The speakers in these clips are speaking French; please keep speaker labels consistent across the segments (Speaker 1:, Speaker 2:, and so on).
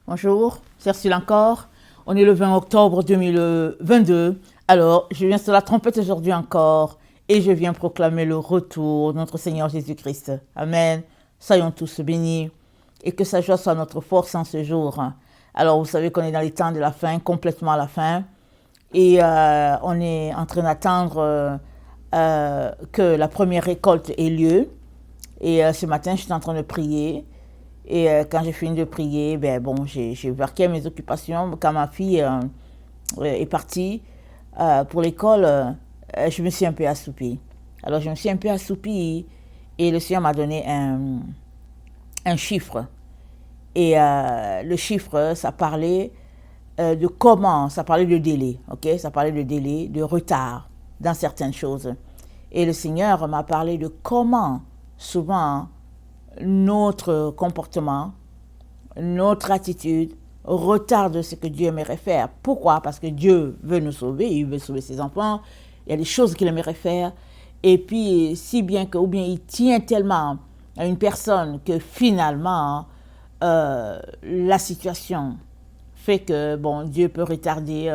Speaker 1: Bonjour, c'est Ursule encore. On est le 20 octobre 2022. Alors, je viens sur la trompette aujourd'hui encore et je viens proclamer le retour de notre Seigneur Jésus-Christ. Amen. Soyons tous bénis et que sa joie soit notre force en ce jour. Alors, vous savez qu'on est dans les temps de la fin, complètement à la fin. Et on est en train d'attendre que la première récolte ait lieu. Et ce matin, je suis en train de prier. Et quand j'ai fini de prier, ben bon, j'ai vaqué à mes occupations. Quand ma fille est partie pour l'école, je me suis un peu assoupie. Alors je me suis un peu assoupie et le Seigneur m'a donné un chiffre. Et le chiffre, ça parlait de comment, ça parlait de délai, ok? Ça parlait de délai, de retard dans certaines choses. Et le Seigneur m'a parlé de comment, souvent, notre comportement, notre attitude retarde ce que Dieu aimerait faire. Pourquoi? Parce que Dieu veut nous sauver, il veut sauver ses enfants, il y a des choses qu'il aimerait faire. Et puis, si bien que, ou bien il tient tellement à une personne que finalement, la situation fait que, bon, Dieu peut retarder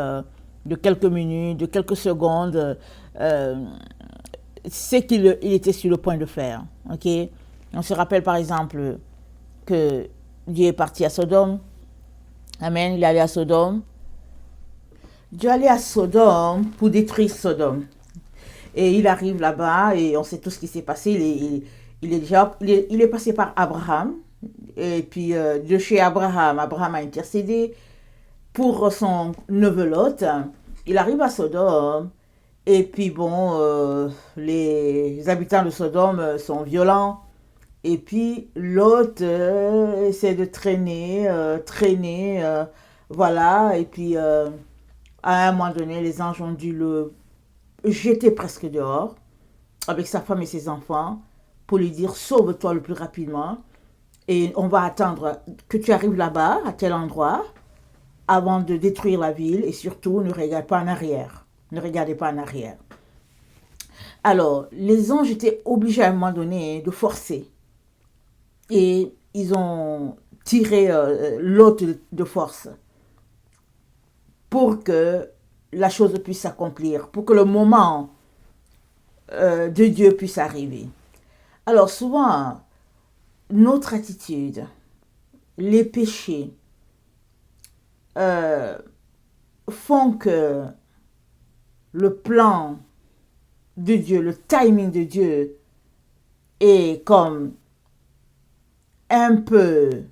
Speaker 1: de quelques minutes, de quelques secondes, ce qu'il était sur le point de faire. Ok? On se rappelle par exemple que Dieu est parti à Sodome. Amen. Il est allé à Sodome. Dieu est allé à Sodome pour détruire Sodome. Et il arrive là-bas et on sait tout ce qui s'est passé. Il est passé par Abraham. Et puis de chez Abraham, Abraham a intercédé pour son neveu Lot. Il arrive à Sodome. Et puis bon, les habitants de Sodome sont violents. Et puis l'autre essaie de traîner, voilà. Et puis à un moment donné, les anges ont dû le jeter presque dehors avec sa femme et ses enfants pour lui dire sauve-toi le plus rapidement. Et on va attendre que tu arrives là-bas, à tel endroit, avant de détruire la ville. Et surtout, ne regarde pas en arrière. Ne regardez pas en arrière. Alors, les anges étaient obligés à un moment donné de forcer. Et ils ont tiré l'autre de force pour que la chose puisse s'accomplir, pour que le moment de Dieu puisse arriver. Alors souvent, notre attitude, les péchés euh, font que le plan de Dieu, le timing de Dieu est comme un peu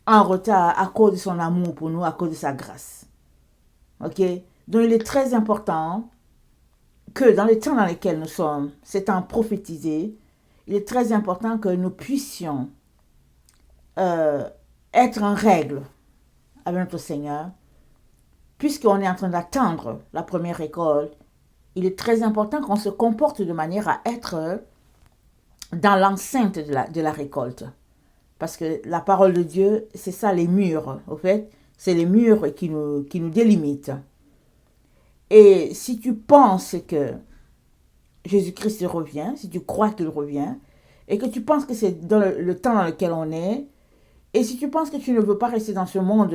Speaker 1: en retard à cause de son amour pour nous, à cause de sa grâce. Ok? Donc il est très important que dans les temps dans lesquels nous sommes, ces temps prophétisés, il est très important que nous puissions euh, être en règle avec notre Seigneur, puisqu'on est en train d'attendre la première récolte. Il est très important qu'on se comporte de manière à être dans l'enceinte de la récolte. Parce que la parole de Dieu, c'est ça les murs, au fait. C'est les murs qui nous délimitent. Et si tu penses que Jésus-Christ revient, si tu crois qu'il revient, et que tu penses que c'est dans le temps dans lequel on est, et si tu penses que tu ne veux pas rester dans ce monde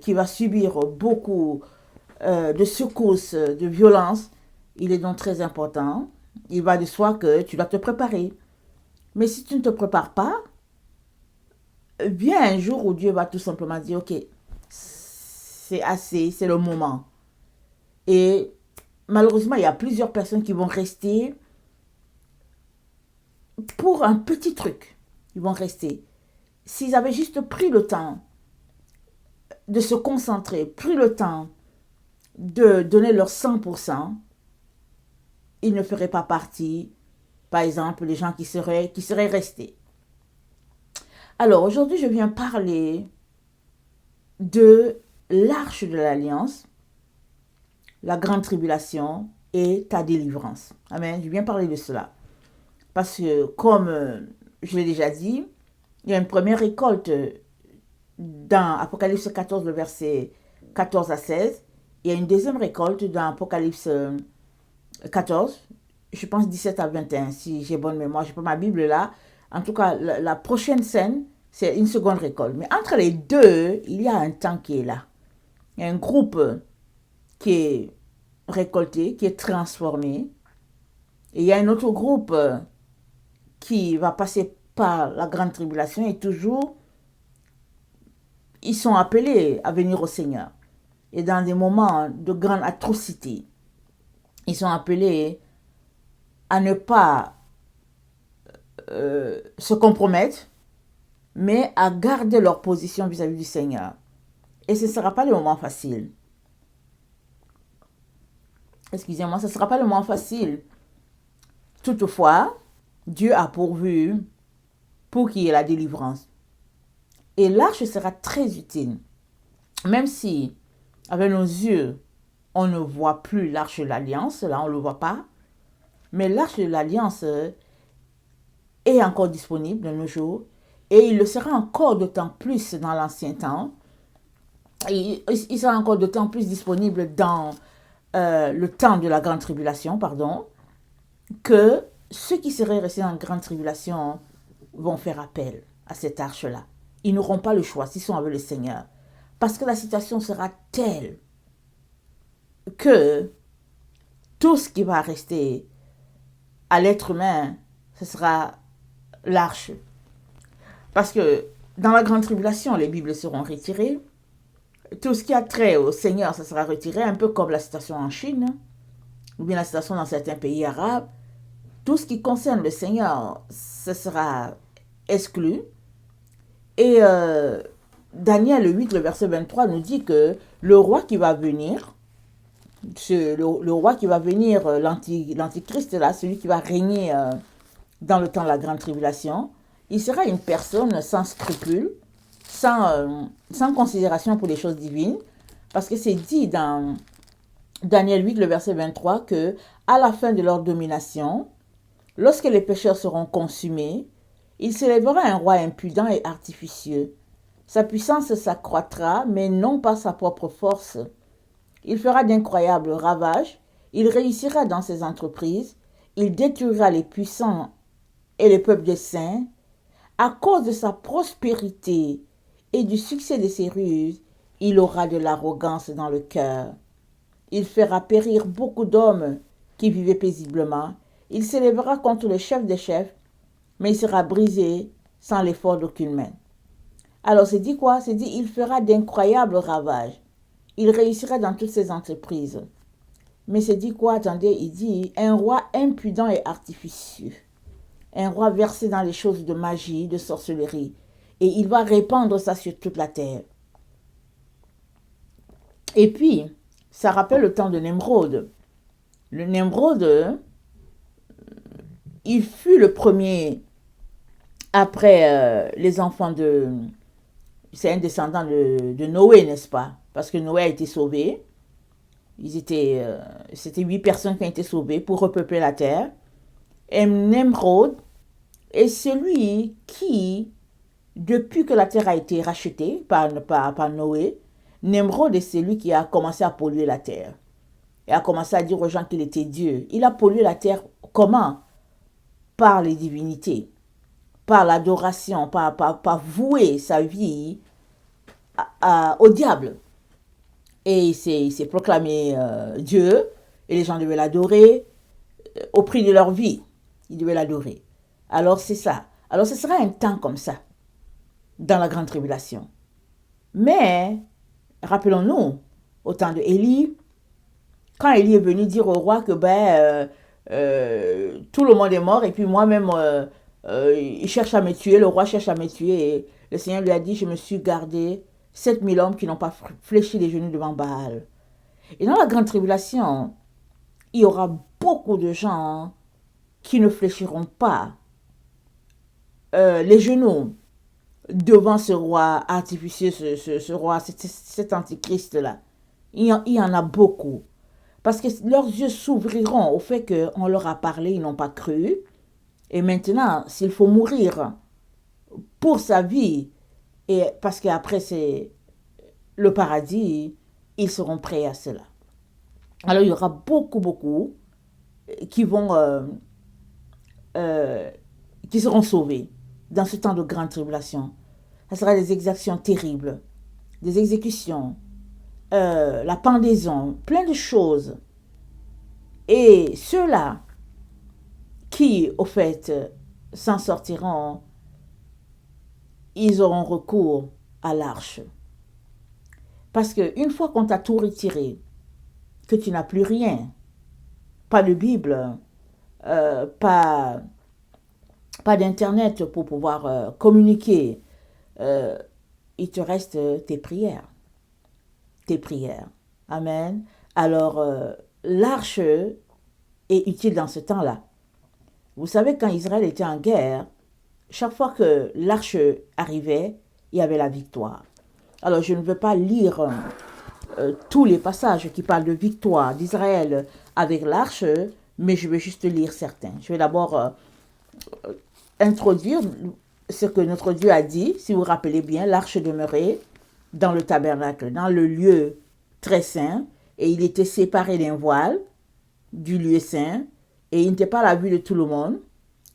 Speaker 1: qui va subir beaucoup de secousses, de violences, il est donc très important. Il va de soi que tu dois te préparer. Mais si tu ne te prépares pas, vient un jour où Dieu va tout simplement dire, ok, c'est assez, c'est le moment. Et malheureusement, il y a plusieurs personnes qui vont rester pour un petit truc. Ils vont rester. S'ils avaient juste pris le temps de se concentrer, pris le temps de donner leur 100%, ils ne feraient pas partie, par exemple, des gens qui seraient restés. Alors, aujourd'hui, je viens parler de l'arche de l'alliance, la grande tribulation et ta délivrance. Amen. Je viens parler de cela. Parce que, comme je l'ai déjà dit, il y a une première récolte dans Apocalypse 14, le verset 14 à 16. Il y a une deuxième récolte dans Apocalypse 14, je pense 17 à 21, si j'ai bonne mémoire. Je n'ai pas ma Bible là. En tout cas, la prochaine scène, c'est une seconde récolte. Mais entre les deux, il y a un temps qui est là. Il y a un groupe qui est récolté, qui est transformé. Et il y a un autre groupe qui va passer par la grande tribulation et toujours, ils sont appelés à venir au Seigneur. Et dans des moments de grande atrocité, ils sont appelés à ne pas se compromettre, mais à garder leur position vis-à-vis du Seigneur. Et ce ne sera pas le moment facile. Excusez-moi, ce ne sera pas le moment facile. Toutefois, Dieu a pourvu pour qu'il y ait la délivrance. Et l'arche sera très utile. Même si, avec nos yeux, on ne voit plus l'arche de l'Alliance, là on ne le voit pas, mais l'arche de l'Alliance est encore disponible de nos jours, et il le sera encore d'autant plus dans l'ancien temps. Il sera encore d'autant plus disponible dans le temps de la grande tribulation, que ceux qui seraient restés dans la grande tribulation vont faire appel à cette arche-là. Ils n'auront pas le choix s'ils sont avec le Seigneur. Parce que la situation sera telle que tout ce qui va rester à l'être humain, ce sera l'arche. Parce que dans la grande tribulation, les Bibles seront retirées. Tout ce qui a trait au Seigneur, ça sera retiré, un peu comme la situation en Chine, ou bien la situation dans certains pays arabes. Tout ce qui concerne le Seigneur, ce sera exclu. Et Daniel 8, le verset 23, nous dit que le roi qui va venir, le roi qui va venir, l'antichrist là, celui qui va régner dans le temps de la grande tribulation, il sera une personne sans scrupules, sans considération pour les choses divines, parce que c'est dit dans Daniel 8, le verset 23, que à la fin de leur domination, lorsque les pécheurs seront consumés, il s'élèvera un roi impudent et artificieux. Sa puissance s'accroîtra, mais non par sa propre force. Il fera d'incroyables ravages, il réussira dans ses entreprises, il détruira les puissants et les peuples des saints. À cause de sa prospérité et du succès de ses ruses, il aura de l'arrogance dans le cœur. Il fera périr beaucoup d'hommes qui vivaient paisiblement. Il s'élèvera contre le chef des chefs, mais il sera brisé sans l'effort d'aucune main. Alors c'est dit quoi? C'est dit il fera d'incroyables ravages. Il réussira dans toutes ses entreprises. Mais c'est dit quoi? Attendez, il dit un roi impudent et artificieux. Un roi versé dans les choses de magie, de sorcellerie. Et il va répandre ça sur toute la terre. Et puis, ça rappelle le temps de Nemrod. Le Nemrod, il fut le premier, après les enfants de... C'est un descendant de Noé, n'est-ce pas? Parce que Noé a été sauvé. C'était 8 personnes qui ont été sauvées pour repeupler la terre. Et Nemrod est celui qui, depuis que la terre a été rachetée par Noé, Nemrod est celui qui a commencé à polluer la terre. Et a commencé à dire aux gens qu'il était Dieu. Il a pollué la terre comment? Par les divinités, par l'adoration, par vouer sa vie au diable. Et il s'est proclamé Dieu, et les gens devaient l'adorer au prix de leur vie. Ils devaient l'adorer. Alors c'est ça. Alors ce sera un temps comme ça, dans la grande tribulation. Mais, rappelons-nous, au temps de Élie, quand Élie est venu dire au roi que tout le monde est mort, et puis moi-même, il cherche à me tuer, le roi cherche à me tuer, et le Seigneur lui a dit, je me suis gardé 7000 hommes qui n'ont pas fléchi les genoux devant Baal. Et dans la grande tribulation, il y aura beaucoup de gens qui ne fléchiront pas les genoux devant ce roi artificieux, ce roi, cet antichrist-là. Il y en a beaucoup. Parce que leurs yeux s'ouvriront au fait qu'on leur a parlé, ils n'ont pas cru. Et maintenant, s'il faut mourir pour sa vie, et parce qu'après c'est le paradis, ils seront prêts à cela. Alors il y aura beaucoup qui qui seront sauvés dans ce temps de grande tribulation. ça sera des exactions terribles, des exécutions, la pendaison, plein de choses. Et ceux-là qui, au fait, s'en sortiront, ils auront recours à l'arche. Parce qu'une fois qu'on t'a tout retiré, que tu n'as plus rien, pas de Bible, pas d'internet pour pouvoir communiquer, il te reste tes prières. Tes prières. Amen. Alors, l'arche est utile dans ce temps-là. Vous savez, quand Israël était en guerre, chaque fois que l'arche arrivait, il y avait la victoire. Alors, je ne veux pas lire tous les passages qui parlent de victoire d'Israël avec l'arche, mais je vais juste lire certains. Je vais d'abord introduire ce que notre Dieu a dit. Si vous vous rappelez bien, l'arche demeurait dans le tabernacle, dans le lieu très saint, et il était séparé d'un voile du lieu saint, et il n'était pas à la vue de tout le monde.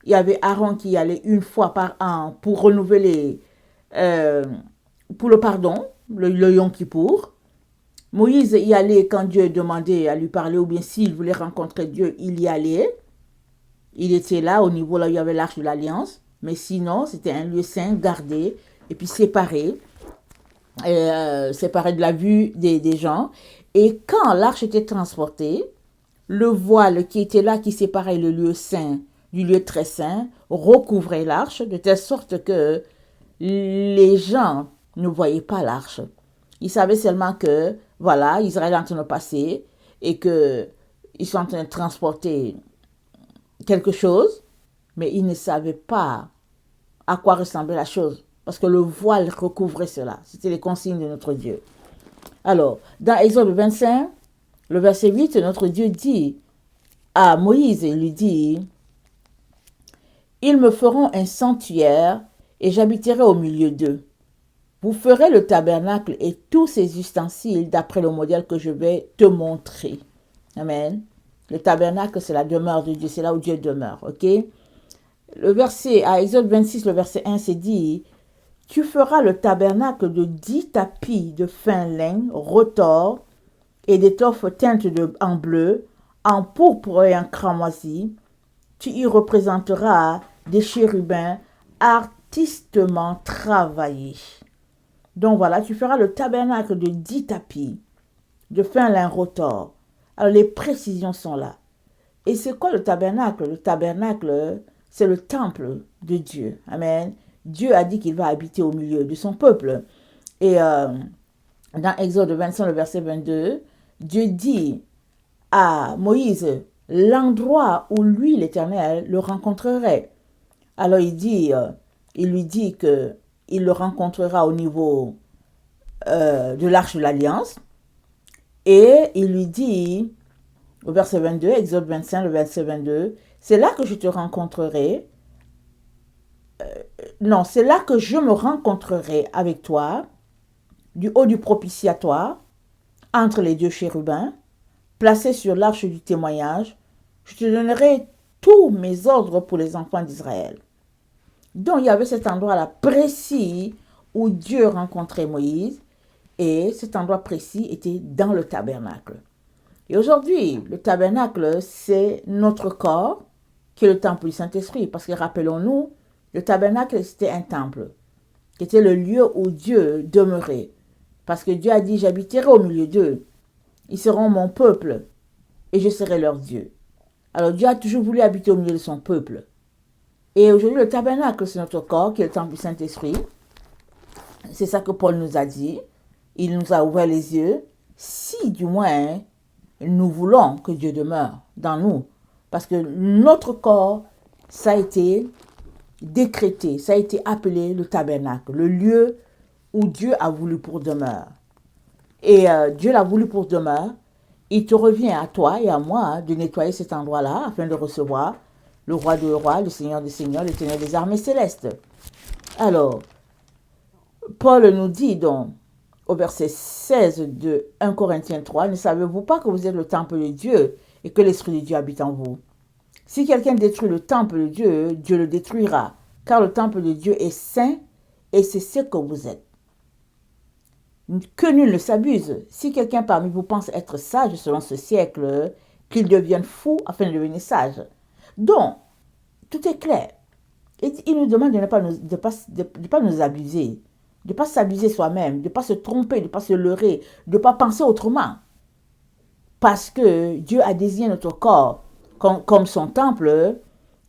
Speaker 1: Il y avait Aaron qui y allait une fois par an pour renouveler, pour le pardon, le Yom Kippour. Moïse y allait quand Dieu demandait à lui parler, ou bien s'il voulait rencontrer Dieu, il y allait. Il était là, au niveau là où il y avait l'arche de l'Alliance, mais sinon, c'était un lieu saint, gardé, et puis séparé de la vue des gens. Et quand l'arche était transportée, le voile qui était là, qui séparait le lieu saint du lieu très saint, recouvrait l'arche, de telle sorte que les gens ne voyaient pas l'arche. Ils savaient seulement que, voilà, Israël est en train de passer et qu'ils sont en train de transporter quelque chose, mais ils ne savaient pas à quoi ressemblait la chose, parce que le voile recouvrait cela. C'était les consignes de notre Dieu. Alors, dans Exode 25, le verset 8, notre Dieu dit à Moïse, il lui dit, « Ils me feront un sanctuaire et j'habiterai au milieu d'eux. Vous ferez le tabernacle et tous ses ustensiles d'après le modèle que je vais te montrer. » Amen. Le tabernacle, c'est la demeure de Dieu, c'est là où Dieu demeure, ok? Le verset, à Exode 26, le verset 1, c'est dit, « Tu feras le tabernacle de 10 tapis de fin lin, retors, et d'étoffes teintes en bleu, en pourpre et en cramoisi. Tu y représenteras des chérubins artistement travaillés. » Donc voilà, tu feras le tabernacle de 10 tapis de fin lin retors. Alors les précisions sont là. Et c'est quoi le tabernacle? Le tabernacle, c'est le temple de Dieu. Amen. Dieu a dit qu'il va habiter au milieu de son peuple. Et dans Exode 25, le verset 22, Dieu dit à Moïse l'endroit où lui, l'Éternel, le rencontrerait. Alors il lui dit qu'il le rencontrera au niveau de l'arche de l'Alliance. Et il lui dit, au verset 22, Exode 25, le verset 22, c'est là que je te rencontrerai. Non, c'est là que je me rencontrerai avec toi, du haut du propitiatoire, entre les deux chérubins, placés sur l'arche du témoignage. Je te donnerai tous mes ordres pour les enfants d'Israël. Donc, il y avait cet endroit-là précis où Dieu rencontrait Moïse, et cet endroit précis était dans le tabernacle. Et aujourd'hui, le tabernacle, c'est notre corps, qui est le temple du Saint-Esprit. Parce que rappelons-nous, le tabernacle, c'était un temple, qui était le lieu où Dieu demeurait. Parce que Dieu a dit, j'habiterai au milieu d'eux. Ils seront mon peuple, et je serai leur Dieu. Alors Dieu a toujours voulu habiter au milieu de son peuple. Et aujourd'hui, le tabernacle, c'est notre corps, qui est le temple du Saint-Esprit. C'est ça que Paul nous a dit. Il nous a ouvert les yeux. Si, du moins, nous voulons que Dieu demeure dans nous. Parce que notre corps, ça a été décrété, ça a été appelé le tabernacle, le lieu où Dieu a voulu pour demeure. Et Dieu l'a voulu pour demeure. Il te revient à toi et à moi de nettoyer cet endroit-là afin de recevoir le roi des rois, le Seigneur des seigneurs, l'Éternel des armées célestes. Alors, Paul nous dit donc, au verset 16 de 1 Corinthiens 3, « Ne savez-vous pas que vous êtes le temple de Dieu et que l'Esprit de Dieu habite en vous? Si quelqu'un détruit le temple de Dieu, Dieu le détruira, car le temple de Dieu est saint Et c'est ce que vous êtes. Que nul ne s'abuse. Si quelqu'un parmi vous pense être sage selon ce siècle, qu'il devienne fou afin de devenir sage. Donc, tout est clair. Et il nous demande de ne pas pas nous abuser, de ne pas s'abuser soi-même, de ne pas se tromper, de ne pas se leurrer, de ne pas penser autrement. Parce que Dieu a désigné notre corps comme son temple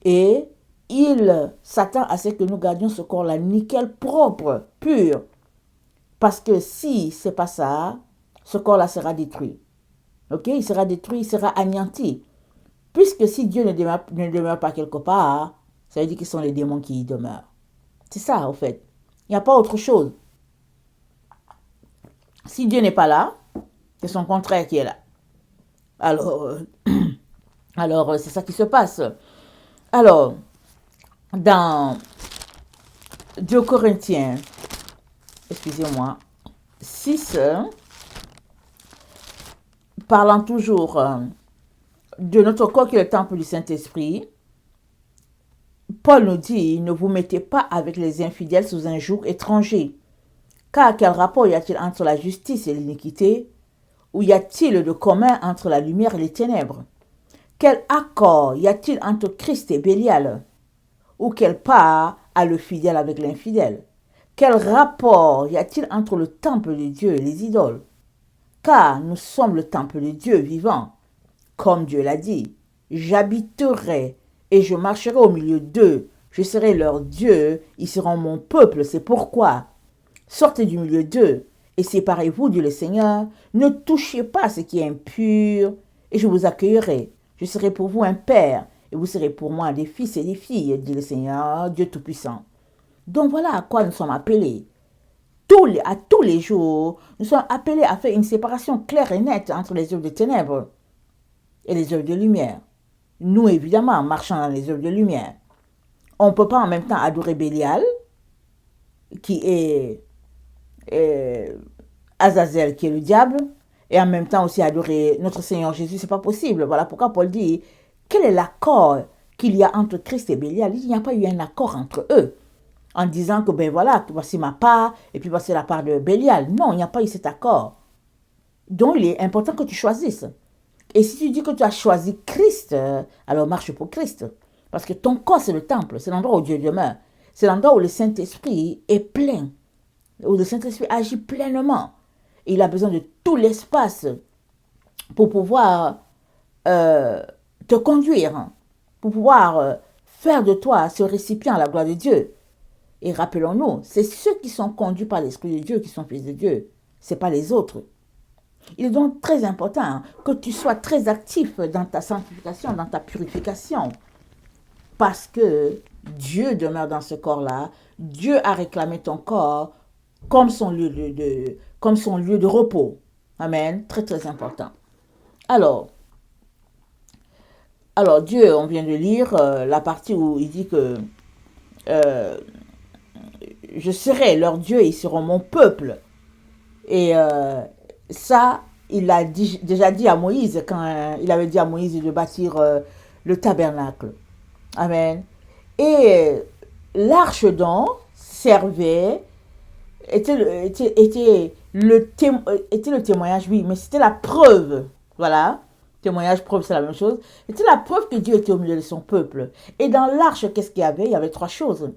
Speaker 1: et il s'attend à ce que nous gardions ce corps-là nickel, propre, pur. Parce que si ce n'est pas ça, ce corps-là sera détruit. Ok? Il sera détruit, il sera anéanti. Puisque si Dieu ne demeure pas quelque part, ça veut dire que ce sont les démons qui y demeurent. C'est ça, en fait. Il n'y a pas autre chose. Si Dieu n'est pas là, c'est son contraire qui est là. Alors, c'est ça qui se passe. Alors, dans 2 Corinthiens, excusez-moi, 6, parlant toujours de notre corps qui est le temple du Saint-Esprit, Paul nous dit, ne vous mettez pas avec les infidèles sous un joug étranger. Car quel rapport y a-t-il entre la justice et l'iniquité? Ou y a-t-il de commun entre la lumière et les ténèbres? Quel accord y a-t-il entre Christ et Bélial? Ou quelle part a le fidèle avec l'infidèle? Quel rapport y a-t-il entre le temple de Dieu et les idoles? Car nous sommes le temple de Dieu vivant. Comme Dieu l'a dit, j'habiterai et je marcherai au milieu d'eux. Je serai leur Dieu, ils seront mon peuple. C'est pourquoi, sortez du milieu d'eux et séparez-vous, dit le Seigneur. Ne touchez pas ce qui est impur et je vous accueillerai. Je serai pour vous un père et vous serez pour moi des fils et des filles, dit le Seigneur, Dieu Tout-Puissant. Donc voilà à quoi nous sommes appelés. À tous les jours, nous sommes appelés à faire une séparation claire et nette entre les œuvres de ténèbres et les œuvres de lumière. Nous, évidemment, marchons dans les œuvres de lumière. On ne peut pas en même temps adorer Bélial, qui est Azazel, qui est le diable, et en même temps aussi adorer notre Seigneur Jésus. C'est pas possible. Voilà pourquoi Paul dit, quel est l'accord qu'il y a entre Christ et Bélial? Il n'y a pas eu un accord entre eux, en disant que, ben voilà, voici ma part, et puis voici la part de Bélial. Non, il n'y a pas eu cet accord. Donc, il est important que tu choisisses. Et si tu dis que tu as choisi Christ, alors marche pour Christ. Parce que ton corps, c'est le temple, c'est l'endroit où Dieu demeure. C'est l'endroit où le Saint-Esprit est plein, où le Saint-Esprit agit pleinement. Et il a besoin de tout l'espace pour pouvoir te conduire, pour pouvoir faire de toi ce récipient à la gloire de Dieu. Et rappelons-nous, c'est ceux qui sont conduits par l'Esprit de Dieu qui sont fils de Dieu. Ce n'est pas les autres. Il est donc très important que tu sois très actif dans ta sanctification, dans ta purification. Parce que Dieu demeure dans ce corps-là. Dieu a réclamé ton corps comme son lieu de repos. Amen. Très, très important. Alors Dieu, on vient de lire la partie où il dit que je serai leur Dieu et ils seront mon peuple. Et ça, il l'a déjà dit à Moïse quand il avait dit à Moïse de bâtir le tabernacle. Amen. Et l'arche donc était le témoignage, oui, mais c'était la preuve. Voilà. Témoignage, preuve, c'est la même chose. C'était la preuve que Dieu était au milieu de son peuple. Et dans l'arche, qu'est-ce qu'il y avait? Il y avait 3 choses.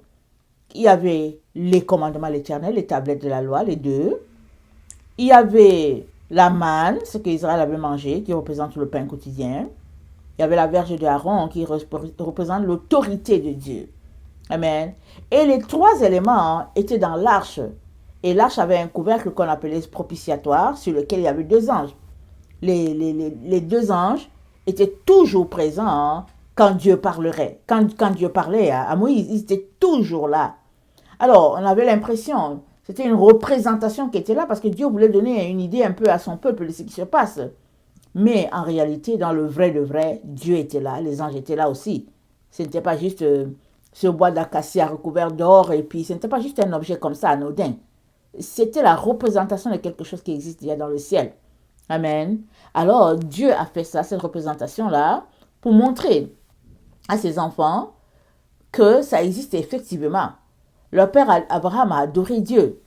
Speaker 1: Il y avait les commandements de l'Éternel, les tablettes de la loi, les 2. Il y avait la manne, ce qu'Israël avait mangé, qui représente le pain quotidien. Il y avait la verge de Aaron, qui représente l'autorité de Dieu. Amen. Et les 3 éléments étaient dans l'arche. Et l'arche avait un couvercle qu'on appelait propitiatoire, sur lequel il y avait 2 anges. Les 2 anges étaient toujours présents quand Dieu parlerait. Quand Dieu parlait à Moïse, ils étaient toujours là. Alors, on avait l'impression, c'était une représentation qui était là parce que Dieu voulait donner une idée un peu à son peuple de ce qui se passe. Mais en réalité, dans le vrai de vrai, Dieu était là, les anges étaient là aussi. Ce n'était pas juste ce bois d'acacia recouvert d'or et puis ce n'était pas juste un objet comme ça, anodin. C'était la représentation de quelque chose qui existe déjà dans le ciel. Amen. Alors, Dieu a fait ça, cette représentation-là, pour montrer à ses enfants que ça existe effectivement. Leur père Abraham a adoré Dieu.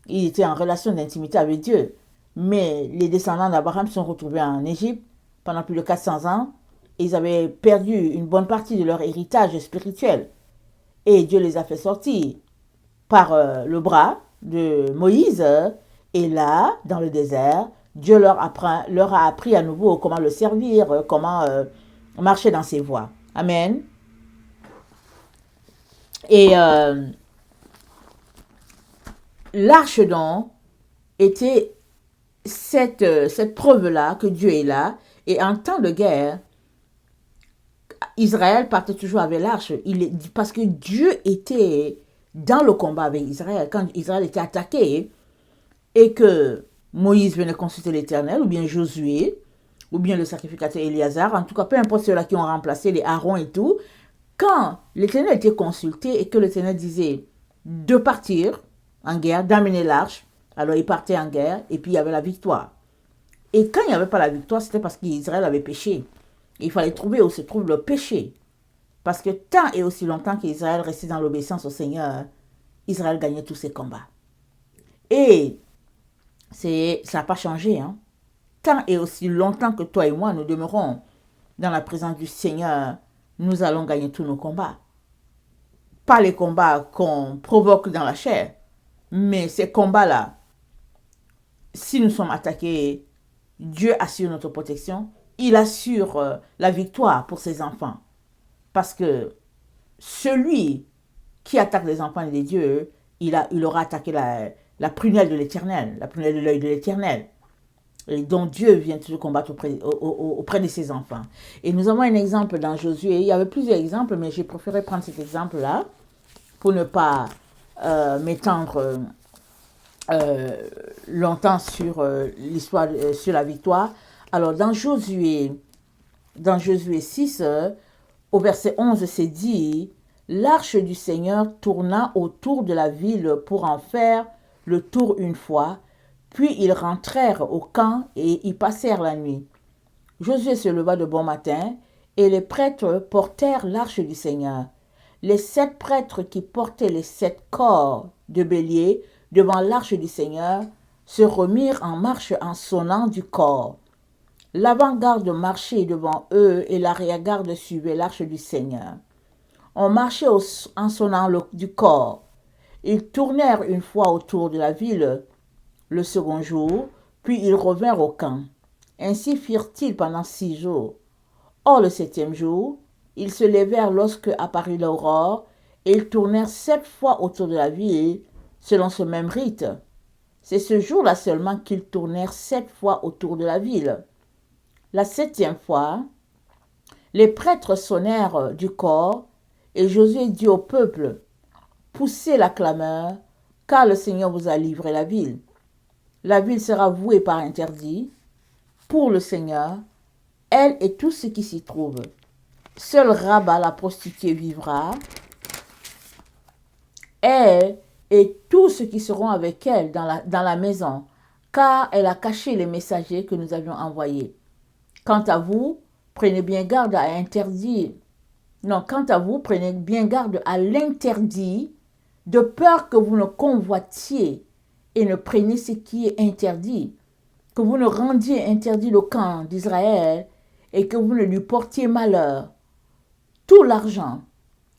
Speaker 1: Il était en relation d'intimité avec Dieu. Mais les descendants d'Abraham se sont retrouvés en Égypte pendant plus de 400 ans. Et ils avaient perdu une bonne partie de leur héritage spirituel. Et Dieu les a fait sortir par le bras de Moïse. Et là, dans le désert, Dieu leur a appris à nouveau comment le servir, comment marcher dans ses voies. Amen. Et l'arche donc était cette preuve-là que Dieu est là. Et en temps de guerre, Israël partait toujours avec l'arche. Parce que Dieu était dans le combat avec Israël. Quand Israël était attaqué et que Moïse venait consulter l'Éternel, ou bien Josué, ou bien le sacrificateur Éléazar, en tout cas, peu importe ceux-là qui ont remplacé les Aaron et tout, quand l'Éternel était consulté et que l'Éternel disait de partir en guerre, d'amener l'arche, alors ils partaient en guerre et puis il y avait la victoire. Et quand il n'y avait pas la victoire, c'était parce qu'Israël avait péché. Il fallait trouver où se trouve le péché. Parce que tant et aussi longtemps qu'Israël restait dans l'obéissance au Seigneur, Israël gagnait tous ses combats. Et ça n'a pas changé. Hein? Tant et aussi longtemps que toi et moi, nous demeurons dans la présence du Seigneur, nous allons gagner tous nos combats. Pas les combats qu'on provoque dans la chair, mais ces combats-là, si nous sommes attaqués, Dieu assure notre protection. Il assure la victoire pour ses enfants. Parce que celui qui attaque les enfants de Dieu, il aura attaqué la prunelle de l'Éternel, la prunelle de l'œil de l'Éternel. Et dont Dieu vient toujours combattre auprès de ses enfants. Et nous avons un exemple dans Josué. Il y avait plusieurs exemples, mais j'ai préféré prendre cet exemple-là pour ne pas m'étendre longtemps sur l'histoire, sur la victoire. Alors, dans Josué 6, au verset 11, c'est dit « L'arche du Seigneur tourna autour de la ville pour en faire le tour une fois, puis ils rentrèrent au camp et y passèrent la nuit. Josué se leva de bon matin, et les prêtres portèrent l'arche du Seigneur. Les 7 prêtres qui portaient les 7 corps de bélier devant l'arche du Seigneur se remirent en marche en sonnant du cor. L'avant-garde marchait devant eux et l'arrière-garde suivait l'arche du Seigneur. On marchait en sonnant du cor. Ils tournèrent une fois autour de la ville le second jour, puis ils revinrent au camp. Ainsi firent-ils pendant 6 jours. Or, le 7e jour, ils se levèrent lorsque apparut l'aurore, et ils tournèrent 7 fois autour de la ville, selon ce même rite. C'est ce jour-là seulement qu'ils tournèrent 7 fois autour de la ville. La 7e fois, les prêtres sonnèrent du cor, et Josué dit au peuple, « Poussez la clameur, car le Seigneur vous a livré la ville. La ville sera vouée par interdit pour le Seigneur, elle et tout ce qui s'y trouve. Seul Rabba, la prostituée, vivra, elle et tous ceux qui seront avec elle dans la maison, car elle a caché les messagers que nous avions envoyés. Quant à vous, prenez bien garde à interdire. Non, quant à vous, prenez bien garde à l'interdit, de peur que vous ne convoitiez et ne preniez ce qui est interdit, que vous ne rendiez interdit le camp d'Israël et que vous ne lui portiez malheur. Tout l'argent,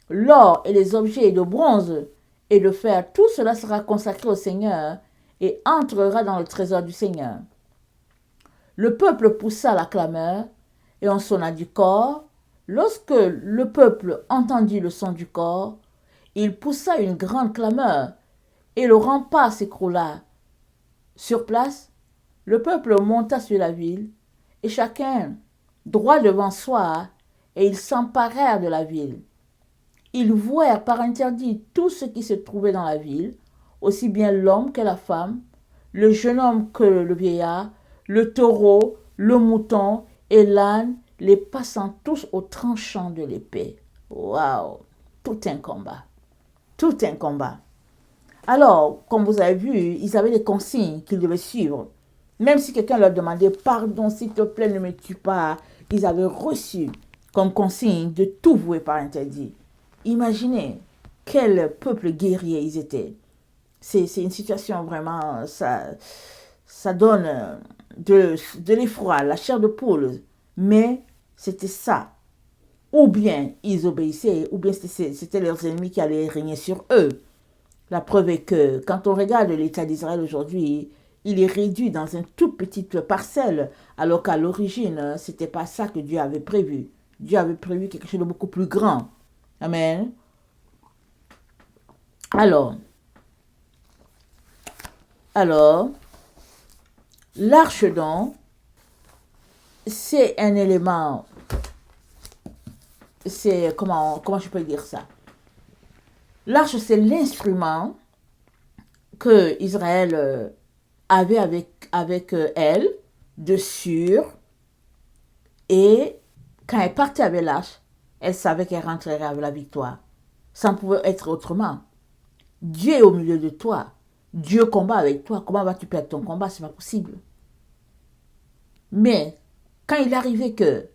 Speaker 1: l'or et les objets de bronze et de fer, tout cela sera consacré au Seigneur et entrera dans le trésor du Seigneur. Le peuple poussa la clameur et on sonna du cor. Lorsque le peuple entendit le son du cor, il poussa une grande clameur et le rempart s'écroula. Sur place, le peuple monta sur la ville et chacun droit devant soi, et ils s'emparèrent de la ville. Ils vouèrent par interdit tout ce qui se trouvait dans la ville, aussi bien l'homme que la femme, le jeune homme que le vieillard, le taureau, le mouton et l'âne, les passant tous au tranchant de l'épée. Waouh! Tout un combat. Tout un combat. Alors, comme vous avez vu, ils avaient des consignes qu'ils devaient suivre. Même si quelqu'un leur demandait « Pardon, s'il te plaît, ne me tue pas », ils avaient reçu comme consigne de tout vouer par interdit. Imaginez, quel peuple guerrier ils étaient. C'est une situation vraiment, ça donne de l'effroi, la chair de poule. Mais c'était ça. Ou bien ils obéissaient, ou bien c'était leurs ennemis qui allaient régner sur eux. La preuve est que quand on regarde l'État d'Israël aujourd'hui, il est réduit dans une toute petite parcelle, alors qu'à l'origine, ce n'était pas ça que Dieu avait prévu. Dieu avait prévu quelque chose de beaucoup plus grand. Amen. Alors, l'arche donc, c'est un élément, c'est, comment je peux dire ça? L'arche, c'est l'instrument que Israël avait avec elle, de sûr, et quand elle partait avec l'arche, elle savait qu'elle rentrerait avec la victoire. Ça ne pouvait être autrement. Dieu est au milieu de toi. Dieu combat avec toi. Comment vas-tu perdre ton combat? C'est pas possible. Mais quand il arrivait que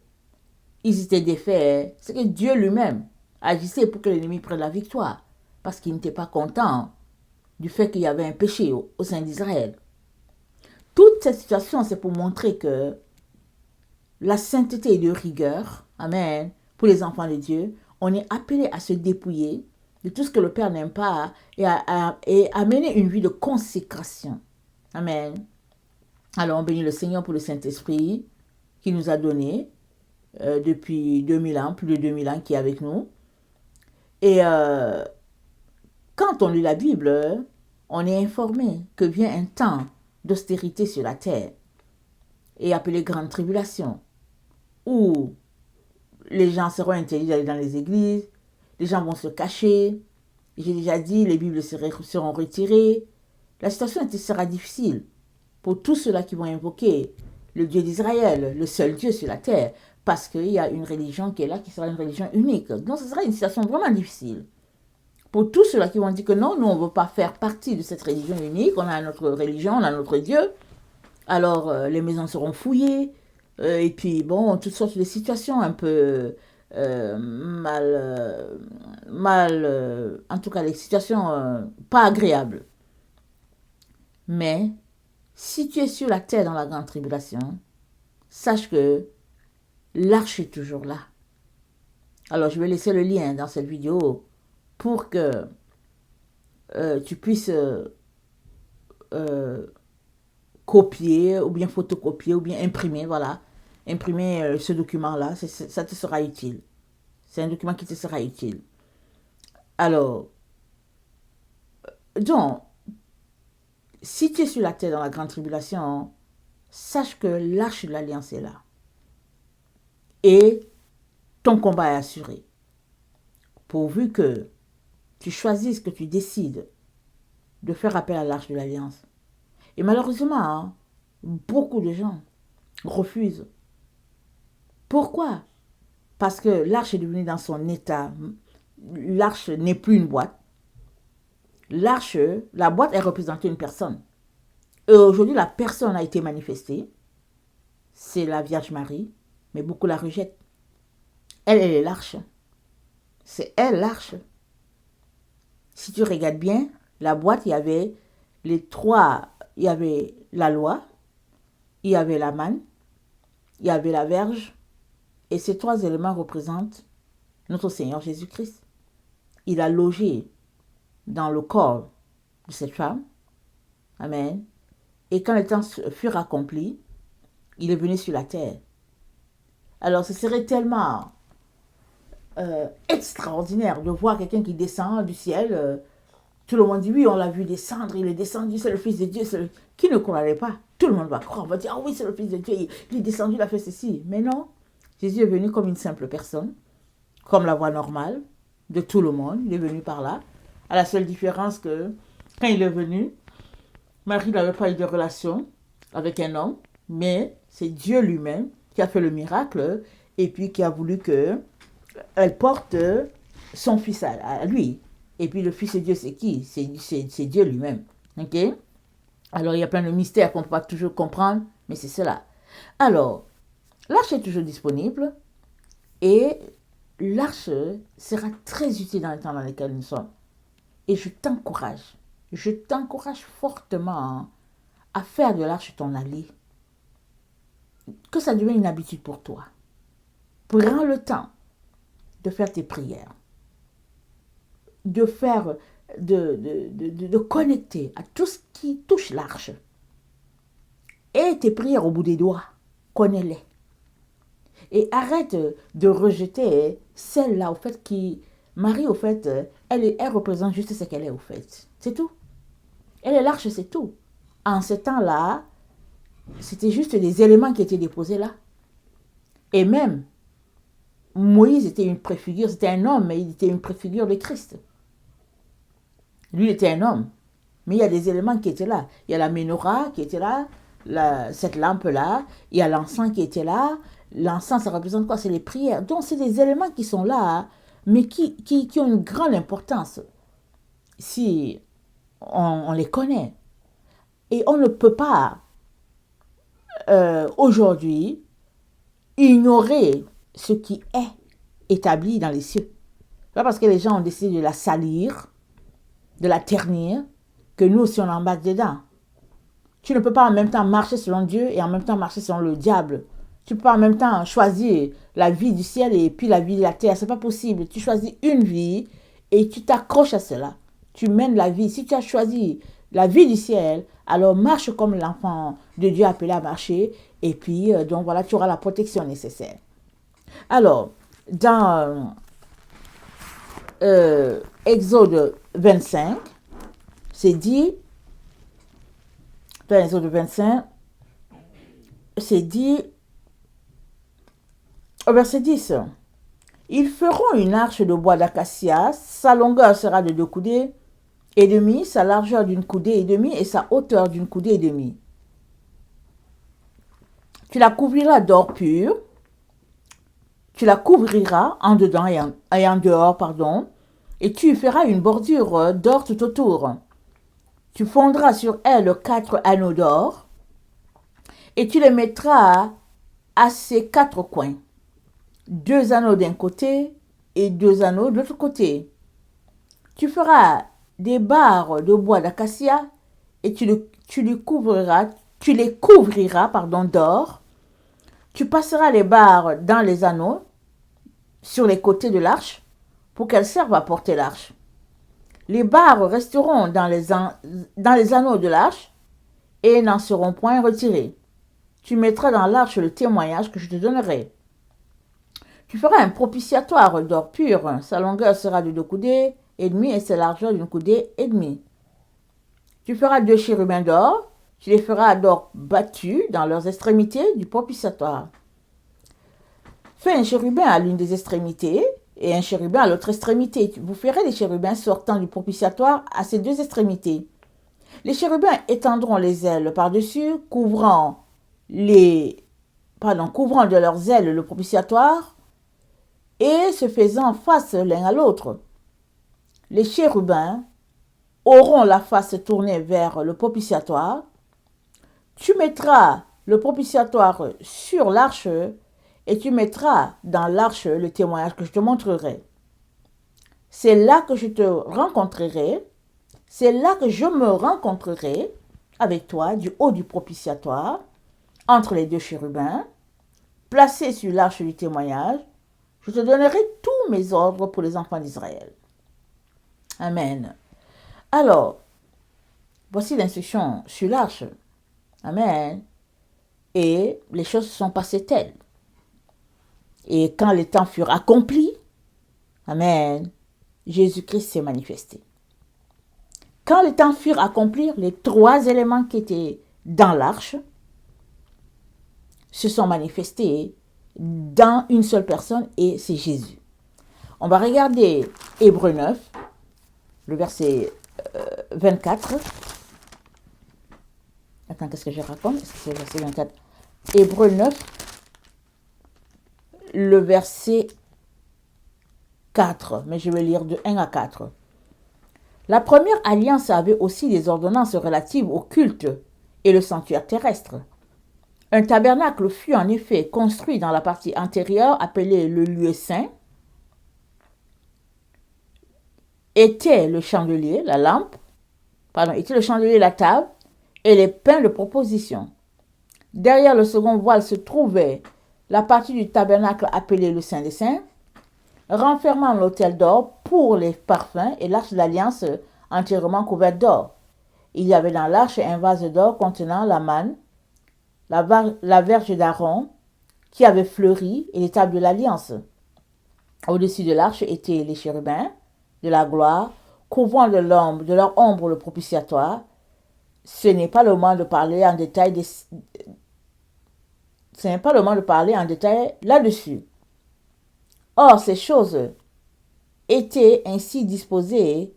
Speaker 1: ils étaient défaits, c'est que Dieu lui-même agissait pour que l'ennemi prenne la victoire. Parce qu'il n'était pas content du fait qu'il y avait un péché au sein d'Israël. Toute cette situation, c'est pour montrer que la sainteté est de rigueur, amen, pour les enfants de Dieu. On est appelé à se dépouiller de tout ce que le Père n'aime pas et à mener une vie de consécration. Amen. Alors on bénit le Seigneur pour le Saint-Esprit qui nous a donné depuis 2000 ans, plus de 2000 ans qui est avec nous. Et quand on lit la Bible, on est informé que vient un temps d'austérité sur la terre et appelé grande tribulation, où les gens seront interdits d'aller dans les églises, les gens vont se cacher. J'ai déjà dit, les Bibles seront retirées. La situation sera difficile pour tous ceux-là qui vont invoquer le Dieu d'Israël, le seul Dieu sur la terre, parce qu'il y a une religion qui est là, qui sera une religion unique. Donc ce sera une situation vraiment difficile. Pour tous ceux-là qui vont dire que non, nous on ne veut pas faire partie de cette religion unique, on a notre religion, on a notre Dieu, alors les maisons seront fouillées, et puis bon, toutes sortes de situations un peu en tout cas les situations pas agréables. Mais si tu es sur la terre dans la grande tribulation, sache que l'arche est toujours là. Alors je vais laisser le lien dans cette vidéo pour que tu puisses copier ou bien photocopier ou bien imprimer, voilà. Imprimer ce document-là, ça te sera utile. C'est un document qui te sera utile. Alors, donc, si tu es sur la terre dans la grande tribulation, sache que l'arche de l'alliance est là. Et ton combat est assuré. Pourvu que tu choisisses, que tu décides de faire appel à l'arche de l'alliance. Et malheureusement, beaucoup de gens refusent. Pourquoi? Parce que l'arche est devenue dans son état. L'arche n'est plus une boîte. L'arche, la boîte, elle représentait une personne. Et aujourd'hui, la personne a été manifestée. C'est la Vierge Marie. Mais beaucoup la rejettent. Elle est l'arche. C'est elle l'arche. Si tu regardes bien, la boîte, il y avait les trois. Il y avait la loi, il y avait la manne, il y avait la verge. Et ces trois éléments représentent notre Seigneur Jésus-Christ. Il a logé dans le corps de cette femme. Amen. Et quand les temps furent accomplis, il est venu sur la terre. Alors ce serait tellement extraordinaire de voir quelqu'un qui descend du ciel. Tout le monde dit oui, on l'a vu descendre, il est descendu, c'est le Fils de Dieu. Qui ne croirait pas? Tout le monde va croire, on va dire ah oui, c'est le Fils de Dieu, il est descendu, il a fait ceci. Mais non, Jésus est venu comme une simple personne, comme la voix normale de tout le monde. Il est venu par là. À la seule différence que quand il est venu, Marie n'avait pas eu de relation avec un homme, mais c'est Dieu lui-même qui a fait le miracle et puis qui a voulu qu'elle porte son fils à lui. Et puis le Fils de Dieu, c'est qui? C'est Dieu lui-même. Ok? Alors il y a plein de mystères qu'on ne peut pas toujours comprendre, mais c'est cela. Alors, l'arche est toujours disponible et l'arche sera très utile dans les temps dans lesquels nous sommes. Et je t'encourage fortement à faire de l'arche ton allié. Que ça devienne une habitude pour toi. Prends le temps de faire tes prières, de faire, de connecter à tout ce qui touche l'arche. Et tes prières au bout des doigts, connais-les. Et arrête de rejeter celle-là, au fait, qui... Marie, au fait, elle représente juste ce qu'elle est, au fait. C'est tout. Elle est l'arche, c'est tout. En ce temps-là, c'était juste des éléments qui étaient déposés là. Et même, Moïse était une préfigure, c'était un homme, mais il était une préfigure de Christ. Lui, il était un homme. Mais il y a des éléments qui étaient là. Il y a la menorah qui était là, cette lampe-là. Il y a l'encens qui était là. L'encens, ça représente quoi? C'est les prières. Donc, c'est des éléments qui sont là, mais qui ont une grande importance si on les connaît. Et on ne peut pas, aujourd'hui, ignorer ce qui est établi dans les cieux. Pas parce que les gens ont décidé de la salir, de la ternir, que nous aussi on embarque dedans. Tu ne peux pas en même temps marcher selon Dieu et en même temps marcher selon le diable. Tu ne peux pas en même temps choisir la vie du ciel et puis la vie de la terre. C'est pas possible. Tu choisis une vie et tu t'accroches à cela. Tu mènes la vie. Si tu as choisi la vie du ciel, alors marche comme l'enfant de Dieu appelé à marcher. Et puis, donc voilà, tu auras la protection nécessaire. Alors, dans Exode 25, c'est dit, dans Exode 25, c'est dit, au verset 10, ils feront une arche de bois d'acacia, sa longueur sera de 2 coudées et demi, sa largeur d'une coudée et demie et sa hauteur d'une coudée et demie. Tu la couvriras d'or pur, tu la couvriras en dedans et en dehors, et tu y feras une bordure d'or tout autour. Tu fondras sur elle 4 anneaux d'or et tu les mettras à ses 4 coins. 2 anneaux d'un côté et 2 anneaux de l'autre côté. Tu feras des barres de bois d'acacia et tu les couvriras d'or. Tu passeras les barres dans les anneaux sur les côtés de l'arche pour qu'elles servent à porter l'arche. Les barres resteront dans les anneaux de l'arche et n'en seront point retirées. Tu mettras dans l'arche le témoignage que je te donnerai. Tu feras un propitiatoire d'or pur. Sa longueur sera de 2 coudées et demie et sa largeur d'une coudée et demie. Tu feras 2 chérubins d'or. Tu les feras d'or battu dans leurs extrémités du propitiatoire. Fais un chérubin à l'une des extrémités et un chérubin à l'autre extrémité. Vous ferez les chérubins sortant du propitiatoire à ces 2 extrémités. Les chérubins étendront les ailes par-dessus, couvrant de leurs ailes le propitiatoire et se faisant face l'un à l'autre. Les chérubins auront la face tournée vers le propitiatoire. Tu mettras le propitiatoire sur l'arche et tu mettras dans l'arche le témoignage que je te montrerai. C'est là que je te rencontrerai, c'est là que je me rencontrerai avec toi du haut du propitiatoire, entre les 2 chérubins, placés sur l'arche du témoignage. Je te donnerai tous mes ordres pour les enfants d'Israël. Amen. Alors, voici l'instruction sur l'arche. Amen. Et les choses se sont passées telles. Et quand les temps furent accomplis, amen, Jésus-Christ s'est manifesté. Quand les temps furent accomplis, les 3 éléments qui étaient dans l'arche se sont manifestés dans une seule personne et c'est Jésus. On va regarder Hébreux 9, le verset 24. Attends, qu'est-ce que je raconte? Est-ce que c'est le verset 24? Hébreux 9, le verset 4, mais je vais lire de 1 à 4. La première alliance avait aussi des ordonnances relatives au culte et le sanctuaire terrestre. Un tabernacle fut en effet construit dans la partie antérieure appelée le lieu saint. était le chandelier, la lampe, était le chandelier, la table et les pains de proposition. Derrière le second voile se trouvait la partie du tabernacle appelée le Saint des Saints, renfermant l'autel d'or pour les parfums et l'arche de l'alliance entièrement couverte d'or. Il y avait dans l'arche un vase d'or contenant la manne, la verge d'Aaron qui avait fleuri et les tables de l'alliance. Au-dessus de l'arche étaient les chérubins de la gloire, couvrant de leur ombre le propitiatoire. Ce n'est pas le moment de parler en détail là-dessus. Or, ces choses étaient ainsi disposées.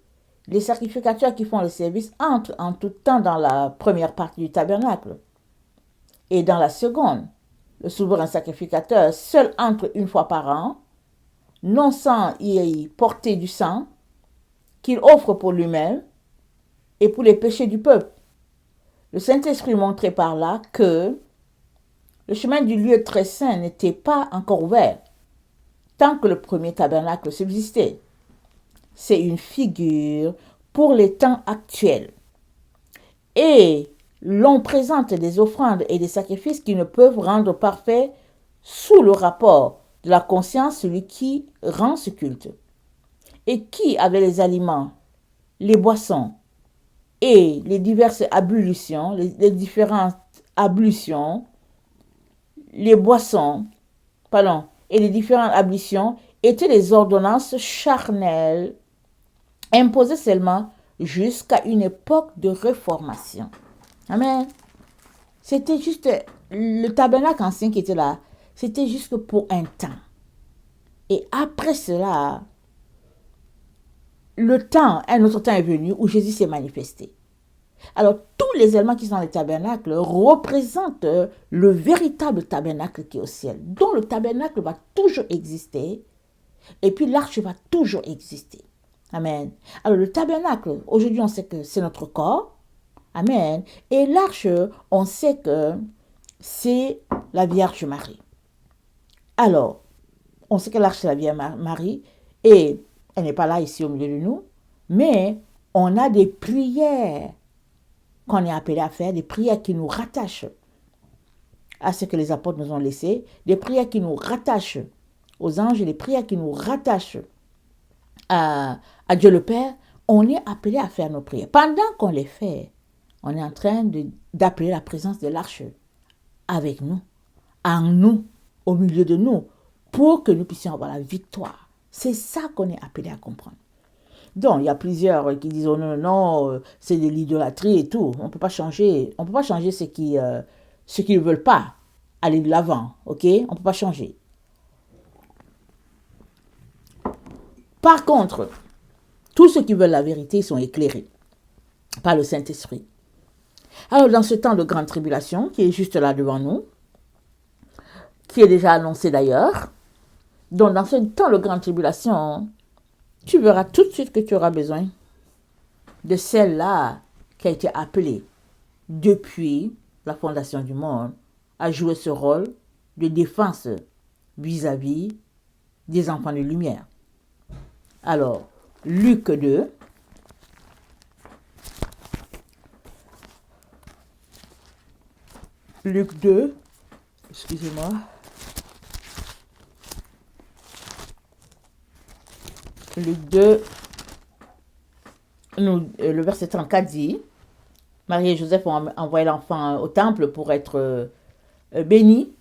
Speaker 1: Les sacrificateurs qui font le service entrent en tout temps dans la première partie du tabernacle. Et dans la seconde, le souverain sacrificateur seul entre une fois par an, non sans y porter du sang, qu'il offre pour lui-même et pour les péchés du peuple. Le Saint-Esprit montrait par là que le chemin du lieu très saint n'était pas encore ouvert tant que le premier tabernacle subsistait. C'est une figure pour les temps actuels. Et l'on présente des offrandes et des sacrifices qui ne peuvent rendre parfait sous le rapport de la conscience celui qui rend ce culte. Et qui avait les aliments, les boissons et les diverses ablutions, les différentes ablutions, les boissons, et les différentes ablutions étaient les ordonnances charnelles imposées seulement jusqu'à une époque de réformation. Amen. C'était juste le tabernacle ancien qui était là. C'était juste pour un temps. Et après cela, un autre temps est venu où Jésus s'est manifesté. Alors, tous les éléments qui sont dans le tabernacle représentent le véritable tabernacle qui est au ciel, dont le tabernacle va toujours exister, et puis l'arche va toujours exister. Amen. Alors, le tabernacle, aujourd'hui, on sait que c'est notre corps. Amen. Et l'arche, on sait que c'est la Vierge Marie. Alors, on sait que l'arche, c'est la Vierge Marie, et elle n'est pas là ici au milieu de nous, mais on a des prières qu'on est appelé à faire, des prières qui nous rattachent à ce que les apôtres nous ont laissé, des prières qui nous rattachent aux anges, et des prières qui nous rattachent à Dieu le Père. On est appelé à faire nos prières. Pendant qu'on les fait, on est en train d'appeler la présence de l'arche avec nous, en nous, au milieu de nous, pour que nous puissions avoir la victoire. C'est ça qu'on est appelé à comprendre. Donc, il y a plusieurs qui disent, oh non, c'est de l'idolâtrie et tout. On ne peut pas changer ce qu'ils ne veulent pas aller de l'avant, ok? On ne peut pas changer. Par contre, tous ceux qui veulent la vérité sont éclairés par le Saint-Esprit. Alors, dans ce temps de grande tribulation, qui est juste là devant nous, qui est déjà annoncé d'ailleurs, donc dans ce temps de grande tribulation, tu verras tout de suite que tu auras besoin de celle-là qui a été appelée depuis la fondation du monde à jouer ce rôle de défense vis-à-vis des enfants de lumière. Alors, Luc 2, excusez-moi. Luc 2, le verset 34 dit, Marie et Joseph ont envoyé l'enfant au temple pour être béni.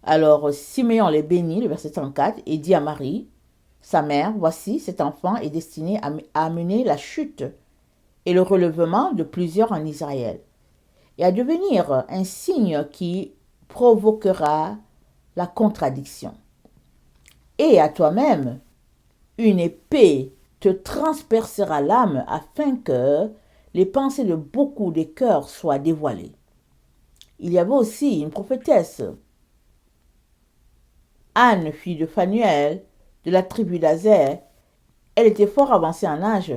Speaker 1: Alors Siméon les bénit, le verset 34, et dit à Marie, sa mère, voici, cet enfant est destiné à amener la chute et le relèvement de plusieurs en Israël, et à devenir un signe qui provoquera la contradiction. Et à toi-même, une épée te transpercera l'âme afin que les pensées de beaucoup des cœurs soient dévoilées. Il y avait aussi une prophétesse, Anne, fille de Phanuel, de la tribu d'Azer. Elle était fort avancée en âge.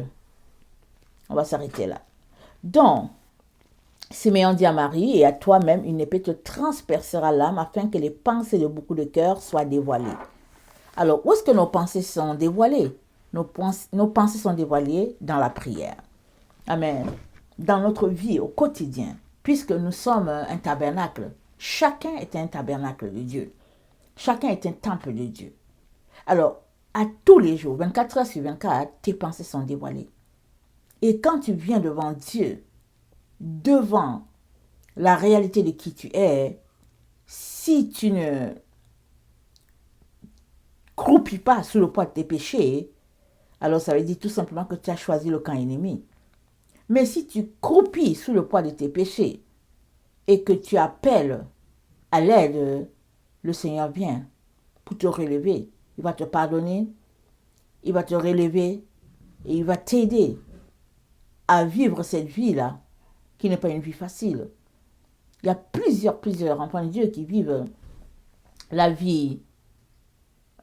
Speaker 1: On va s'arrêter là. Donc, Siméon dit à Marie, et à toi-même, une épée te transpercera l'âme afin que les pensées de beaucoup de cœurs soient dévoilées. Alors, où est-ce que nos pensées sont dévoilées? nos pensées sont dévoilées dans la prière. Amen. Dans notre vie au quotidien, puisque nous sommes un tabernacle, chacun est un tabernacle de Dieu. Chacun est un temple de Dieu. Alors, à tous les jours, 24 heures sur 24, tes pensées sont dévoilées. Et quand tu viens devant Dieu, devant la réalité de qui tu es, si tu ne croupis pas sous le poids de tes péchés, alors ça veut dire tout simplement que tu as choisi le camp ennemi. Mais si tu croupis sous le poids de tes péchés et que tu appelles à l'aide, le Seigneur vient pour te relever. Il va te pardonner, il va te relever et il va t'aider à vivre cette vie-là, qui n'est pas une vie facile. Il y a plusieurs enfants de Dieu qui vivent la vie,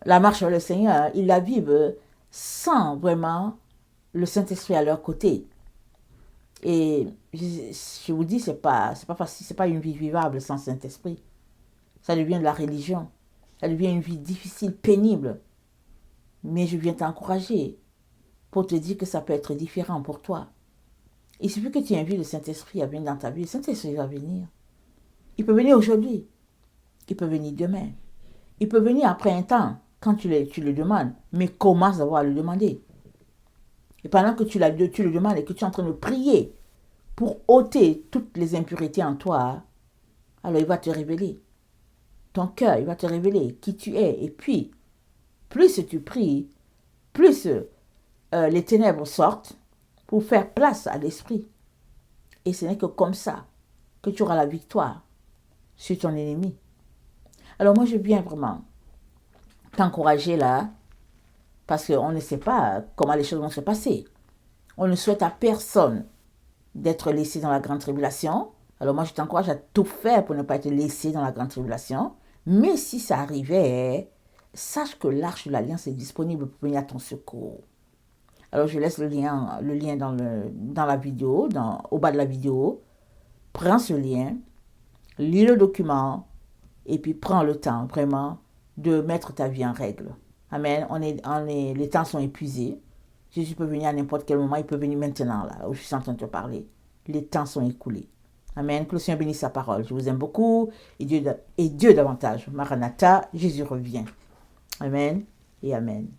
Speaker 1: la marche vers le Seigneur, ils la vivent sans vraiment le Saint-Esprit à leur côté. Et je vous dis, c'est pas facile, c'est pas une vie vivable sans Saint-Esprit. Ça devient de la religion. Ça devient une vie difficile, pénible. Mais je viens t'encourager pour te dire que ça peut être différent pour toi. Il suffit que tu invites le Saint-Esprit à venir dans ta vie. Le Saint-Esprit va venir. Il peut venir aujourd'hui. Il peut venir demain. Il peut venir après un temps, quand tu le demandes. Mais commence d'abord à le demander. Et pendant que tu le demandes et que tu es en train de prier pour ôter toutes les impuretés en toi, alors il va te révéler. Ton cœur, il va te révéler qui tu es. Et puis, plus tu pries, plus les ténèbres sortent pour faire place à l'esprit. Et ce n'est que comme ça que tu auras la victoire sur ton ennemi. Alors moi, je viens vraiment t'encourager là, parce qu'on ne sait pas comment les choses vont se passer. On ne souhaite à personne d'être laissé dans la grande tribulation. Alors moi, je t'encourage à tout faire pour ne pas être laissé dans la grande tribulation. Mais si ça arrivait, sache que l'arche de l'Alliance est disponible pour venir à ton secours. Alors je laisse le lien dans la vidéo, au bas de la vidéo. Prends ce lien, lis le document et puis prends le temps vraiment de mettre ta vie en règle. Amen. Les temps sont épuisés. Jésus peut venir à n'importe quel moment. Il peut venir maintenant, là où je suis en train de te parler. Les temps sont écoulés. Amen. Que le Seigneur bénisse sa parole. Je vous aime beaucoup. Et Dieu davantage. Maranatha, Jésus revient. Amen et amen.